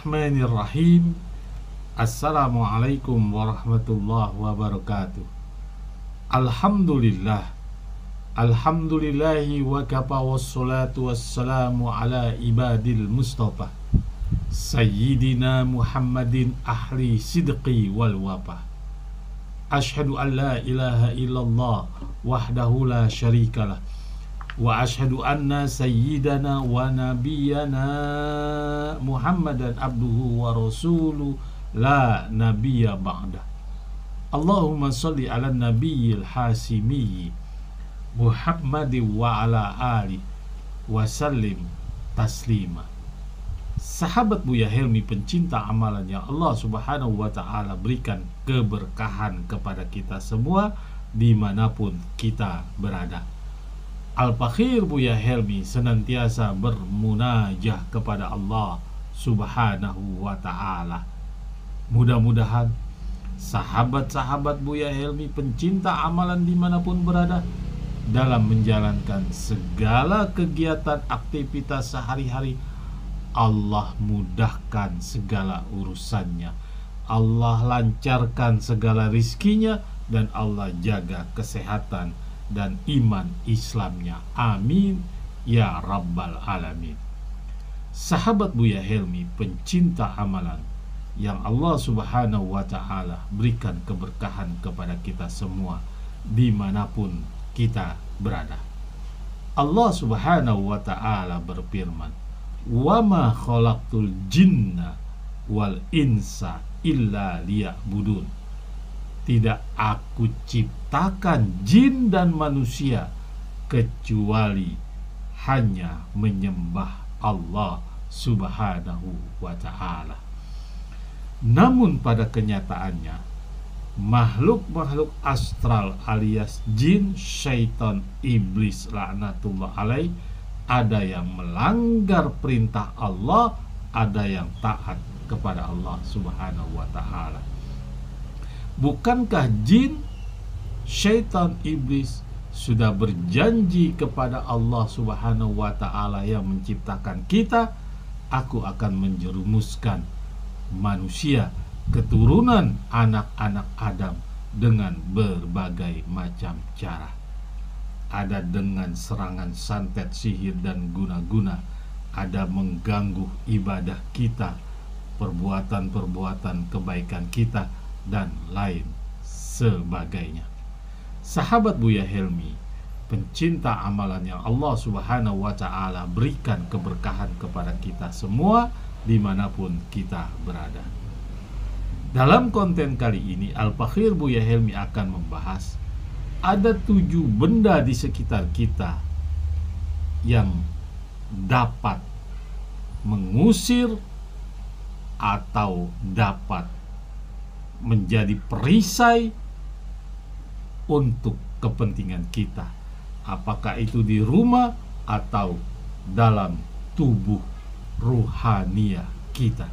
Bismillahirrahmanirrahim. Assalamualaikum warahmatullahi wabarakatuh. Alhamdulillah. Alhamdulillahi wa kafa wassalatu wassalamu ala ibadil mustafa Sayyidina Muhammadin ahli sidqi wal wafa. Ashhadu an la ilaha illallah wahdahu la syarikalah, wa ashhadu anna sayyidana wa nabiyyana Muhammadan abduhu wa rasuluh la nabiyya ba'dah. Allahumma salli ala nabiyil hasimi Muhammadin wa ala ali wa sallim taslima. Sahabat Buya Helmi, pencinta amalan yang Allah subhanahu wa ta'ala berikan keberkahan kepada kita semua dimanapun kita berada. Al-Fakhir Buya Helmi senantiasa bermunajah kepada Allah subhanahu wa ta'ala. Mudah-mudahan sahabat-sahabat Buya Helmi, pencinta amalan dimanapun berada, dalam menjalankan segala kegiatan aktivitas sehari-hari, Allah mudahkan segala urusannya, Allah lancarkan segala rizkinya, dan Allah jaga kesehatan dan iman Islamnya. Amin ya rabbal alamin. Sahabat Buya Helmi, pencinta amalan yang Allah subhanahu wa ta'ala berikan keberkahan kepada kita semua dimanapun kita berada. Allah subhanahu wa ta'ala berfirman, wa ma khalaqtul jinna wal insa illa liya'budun. Tidak aku ciptakan jin dan manusia kecuali hanya menyembah Allah subhanahu wa ta'ala. Namun pada kenyataannya, makhluk-makhluk astral alias jin, syaitan, iblis laknatullah alaih, ada yang melanggar perintah Allah, ada yang taat kepada Allah subhanahu wa ta'ala. Bukankah jin, syaitan, iblis sudah berjanji kepada Allah subhanahu wa ta'ala yang menciptakan kita, aku akan menjerumuskan manusia, keturunan anak-anak Adam, dengan berbagai macam cara. Ada dengan serangan santet, sihir, dan guna-guna. Ada mengganggu ibadah kita, perbuatan-perbuatan kebaikan kita, dan lain sebagainya. Sahabat Buya Helmi, pencinta amalan yang Allah subhanahu wa ta'ala berikan keberkahan kepada kita semua dimanapun kita berada. Dalam konten kali ini, Al-Fakhir Buya Helmi akan membahas ada 7 benda di sekitar kita yang dapat mengusir atau dapat menjadi perisai untuk kepentingan kita, apakah itu di rumah atau dalam tubuh ruhania kita.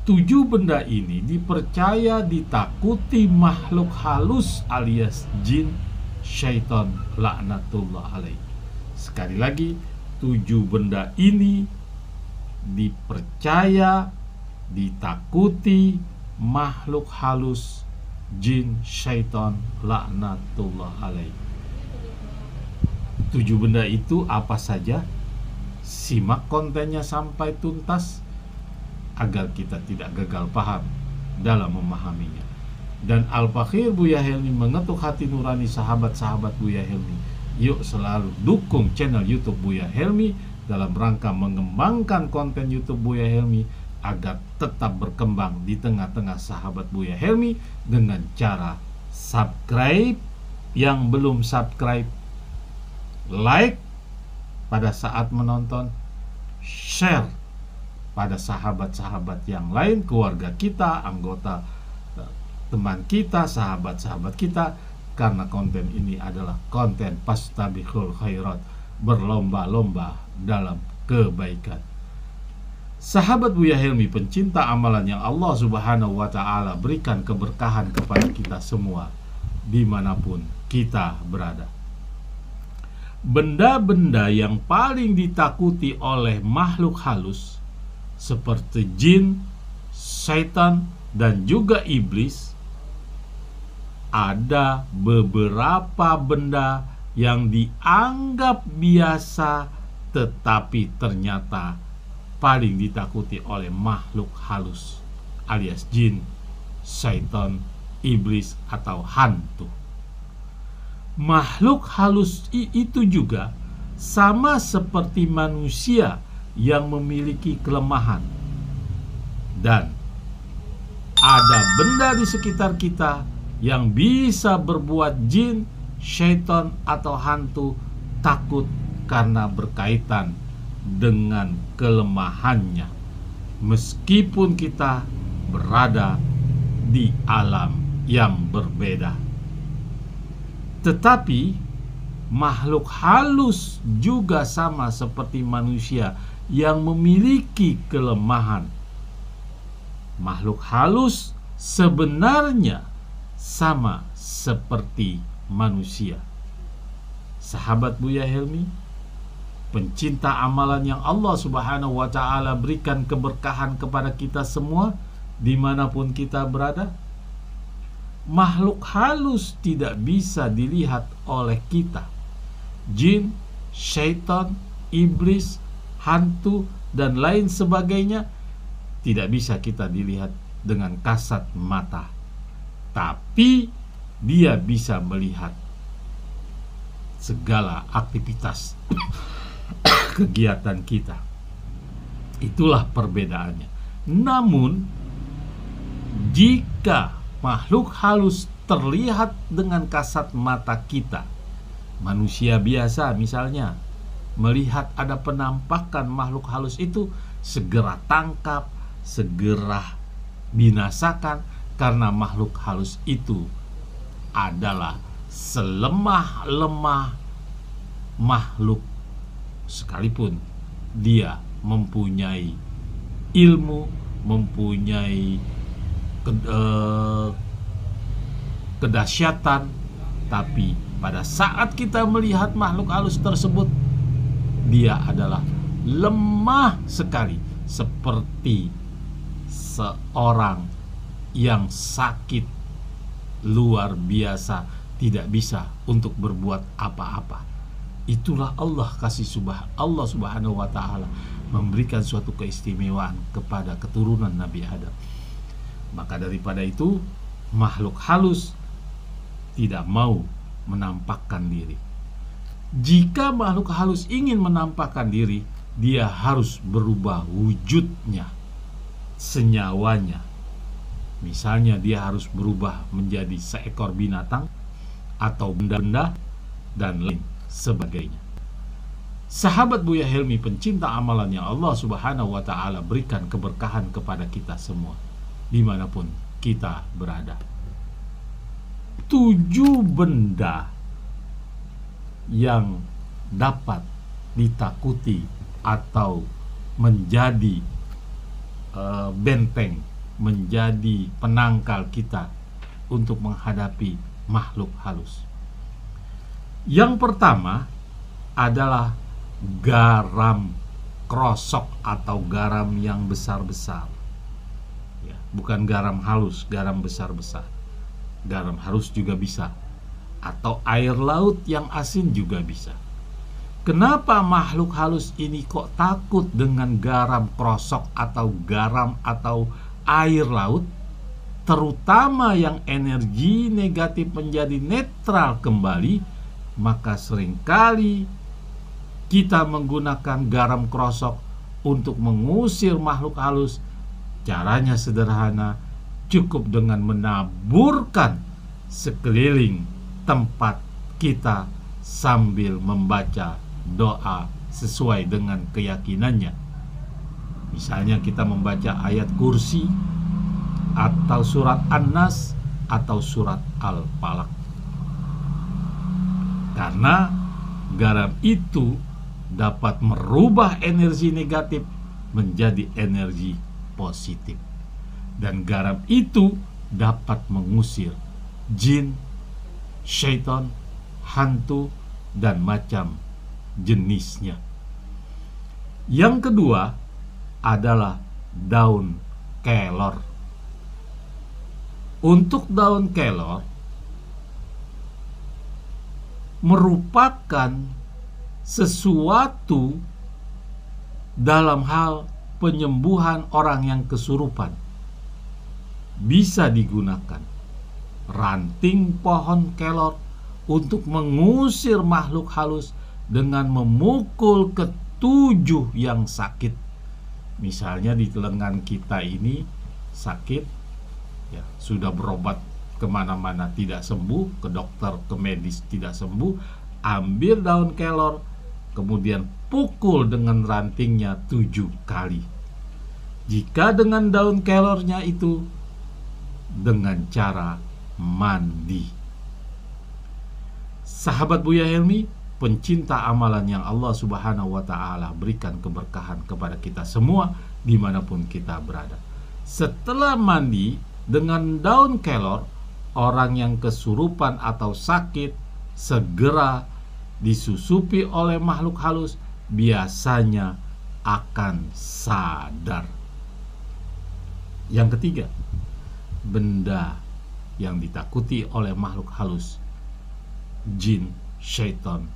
7 benda ini dipercaya ditakuti makhluk halus alias jin, syaitan laknatullah alaih. Sekali lagi, 7 benda ini dipercaya ditakuti makhluk halus jin, syaitan laknatullah alaih. 7 benda itu apa saja? Simak kontennya sampai tuntas agar kita tidak gagal paham dalam memahaminya. Dan Al-Fakhir Buya Helmi mengetuk hati nurani sahabat-sahabat Buya Helmi, yuk selalu dukung channel YouTube Buya Helmi dalam rangka mengembangkan konten YouTube Buya Helmi agar tetap berkembang di tengah-tengah sahabat Buya Helmi dengan cara subscribe yang belum subscribe, like pada saat menonton, share pada sahabat-sahabat yang lain, keluarga kita, anggota teman kita, sahabat-sahabat kita, karena konten ini adalah konten fastabiqul khairat, berlomba-lomba dalam kebaikan. Sahabat Buya Helmi, pencinta amalan yang Allah subhanahu wa ta'ala berikan keberkahan kepada kita semua dimanapun kita berada. Benda-benda yang paling ditakuti oleh makhluk halus seperti jin, syaitan, dan juga iblis, ada beberapa benda yang dianggap biasa tetapi ternyata paling ditakuti oleh makhluk halus alias jin, syaitan, iblis, atau hantu. Makhluk halus itu juga sama seperti manusia yang memiliki kelemahan, dan ada benda di sekitar kita yang bisa berbuat jin, syaitan, atau hantu takut karena berkaitan dengan kelemahannya, meskipun kita berada di alam yang berbeda. Tetapi makhluk halus juga sama seperti manusia yang memiliki kelemahan. Makhluk halus sebenarnya sama seperti manusia. Sahabat Buya Helmi, pencinta amalan yang Allah Subhanahu wa ta'ala berikan keberkahan kepada kita semua dimanapun kita berada, makhluk halus tidak bisa dilihat oleh kita. Jin, syaitan, iblis, hantu, dan lain sebagainya tidak bisa kita dilihat dengan kasat mata, tapi dia bisa melihat segala aktivitas kegiatan kita. Itulah perbedaannya. Namun jika makhluk halus terlihat dengan kasat mata kita, manusia biasa misalnya melihat ada penampakan makhluk halus itu, segera tangkap, segera binasakan, karena makhluk halus itu adalah selemah-lemah makhluk sekalipun dia mempunyai ilmu, mempunyai kedahsyatan, tapi pada saat kita melihat makhluk halus tersebut, dia adalah lemah sekali, seperti seorang yang sakit luar biasa, tidak bisa untuk berbuat apa-apa. Itulah Allah Allah Subhanahu wa ta'ala memberikan suatu keistimewaan kepada keturunan Nabi Adam. Maka daripada itu, makhluk halus tidak mau menampakkan diri. Jika makhluk halus ingin menampakkan diri, dia harus berubah wujudnya, senyawanya. Misalnya dia harus berubah menjadi seekor binatang atau benda-benda dan lain sebagainya. Sahabat Buya Helmi, pencinta amalan yang Allah Subhanahu wa ta'ala berikan keberkahan kepada kita semua dimanapun kita berada. 7 benda yang dapat ditakuti atau menjadi benteng, menjadi penangkal kita untuk menghadapi makhluk halus. Yang pertama adalah garam krosok atau garam yang besar-besar. Ya, bukan garam halus, garam besar-besar. Garam halus juga bisa, atau air laut yang asin juga bisa. Kenapa makhluk halus ini kok takut dengan garam krosok atau garam atau air laut? Terutama yang energi negatif menjadi netral kembali, maka seringkali kita menggunakan garam krosok untuk mengusir makhluk halus. Caranya sederhana, cukup dengan menaburkan sekeliling tempat kita sambil membaca doa sesuai dengan keyakinannya. Misalnya kita membaca ayat kursi, atau surat An-Nas, atau surat Al-Falaq. Karena garam itu dapat merubah energi negatif menjadi energi positif. Dan garam itu dapat mengusir jin, syaitan, hantu, dan macam jenisnya. Yang kedua adalah daun kelor. Untuk daun kelor merupakan sesuatu dalam hal penyembuhan orang yang kesurupan. Bisa digunakan ranting pohon kelor untuk mengusir makhluk halus dengan memukul ketujuh yang sakit. Misalnya di lengan kita ini sakit, ya, sudah berobat kemana-mana tidak sembuh, ke dokter, ke medis tidak sembuh, ambil daun kelor, kemudian pukul dengan rantingnya 7 kali. Jika dengan daun kelornya itu dengan cara mandi. Sahabat Buya Helmi, pencinta amalan yang Allah Subhanahu wa ta'ala berikan keberkahan kepada kita semua dimanapun kita berada. Setelah mandi dengan daun kelor, orang yang kesurupan atau sakit segera disusupi oleh makhluk halus biasanya akan sadar. Yang ketiga, benda yang ditakuti oleh makhluk halus, jin, syaitan,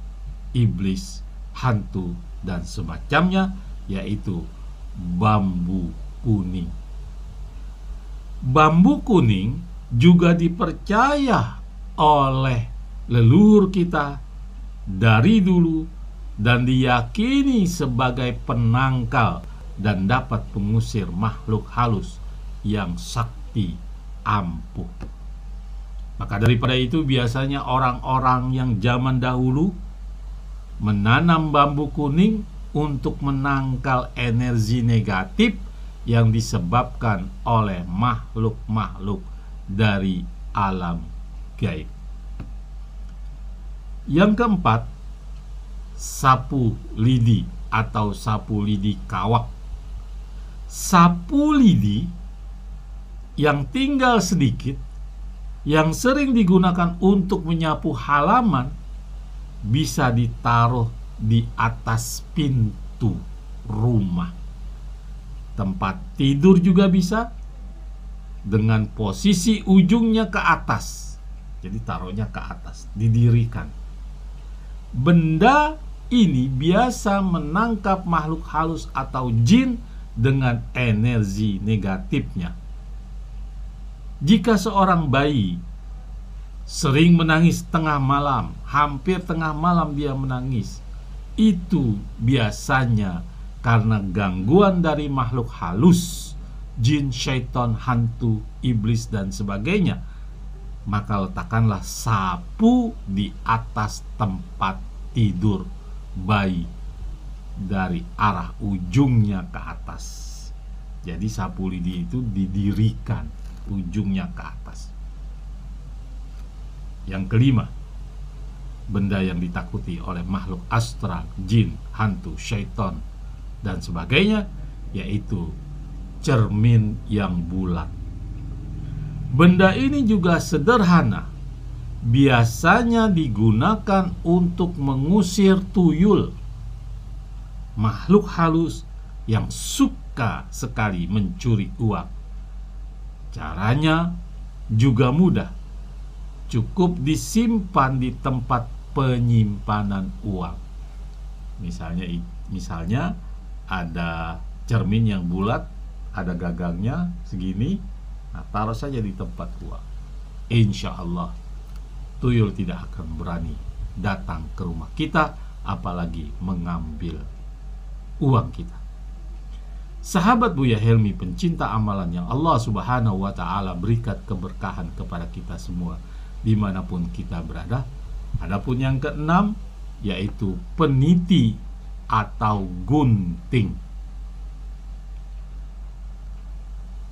iblis, hantu, dan semacamnya, yaitu bambu kuning. Bambu kuning juga dipercaya oleh leluhur kita dari dulu dan diyakini sebagai penangkal dan dapat mengusir makhluk halus yang sakti ampuh. Maka daripada itu biasanya orang-orang yang zaman dahulu menanam bambu kuning untuk menangkal energi negatif yang disebabkan oleh makhluk-makhluk dari alam gaib. Yang keempat, sapu lidi atau sapu lidi kawak. Sapu lidi yang tinggal sedikit, yang sering digunakan untuk menyapu halaman, bisa ditaruh di atas pintu rumah. Tempat tidur juga bisa, dengan posisi ujungnya ke atas. Jadi taruhnya ke atas, didirikan. Benda ini biasa menangkap makhluk halus atau jin dengan energi negatifnya. Jika seorang bayi sering menangis tengah malam, hampir tengah malam dia menangis, itu biasanya karena gangguan dari makhluk halus, jin, syaitan, hantu, iblis, dan sebagainya. Maka letakkanlah sapu di atas tempat tidur bayi dari arah ujungnya ke atas. Jadi sapu lidi itu didirikan ujungnya ke atas. Yang kelima, benda yang ditakuti oleh makhluk astral, jin, hantu, syaitan, dan sebagainya, yaitu cermin yang bulat. Benda ini juga sederhana, biasanya digunakan untuk mengusir tuyul, makhluk halus yang suka sekali mencuri uang. Caranya juga mudah, cukup disimpan di tempat penyimpanan uang. Misalnya ada cermin yang bulat, ada gagangnya segini, nah taruh saja di tempat uang. Insya Allah tuyul tidak akan berani datang ke rumah kita, apalagi mengambil uang kita. Sahabat Buya Helmi, pencinta amalan yang Allah Subhanahu wa ta'ala berikan keberkahan kepada kita semua dimanapun kita berada. Adapun yang keenam, yaitu peniti atau gunting.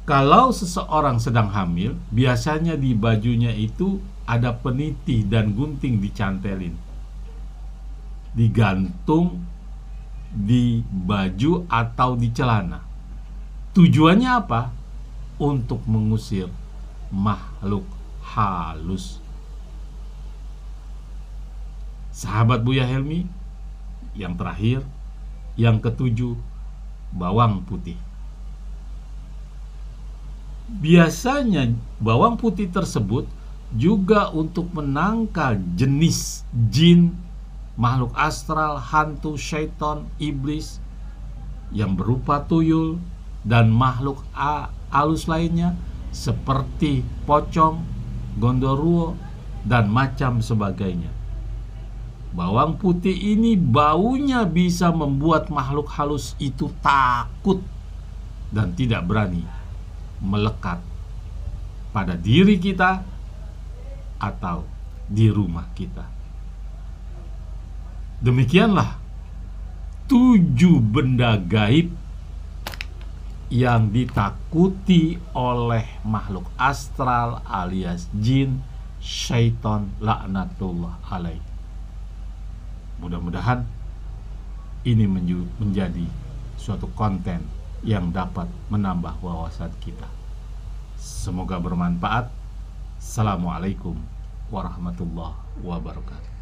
Kalau seseorang sedang hamil, biasanya di bajunya itu ada peniti dan gunting dicantelin, digantung di baju atau di celana. Tujuannya apa? Untuk mengusir makhluk halus. Sahabat Buya Helmi, yang terakhir, yang ketujuh, bawang putih. Biasanya bawang putih tersebut juga untuk menangkal jenis jin, makhluk astral, hantu, syaitan, iblis yang berupa tuyul dan makhluk halus lainnya seperti pocong, gondoruo, dan macam sebagainya. Bawang putih ini baunya bisa membuat makhluk halus itu takut dan tidak berani melekat pada diri kita atau di rumah kita. Demikianlah 7 benda gaib yang ditakuti oleh makhluk astral alias jin, syaitan, laknatullah alaih. Mudah-mudahan ini menjadi suatu konten yang dapat menambah wawasan kita. Semoga bermanfaat. Assalamualaikum warahmatullahi wabarakatuh.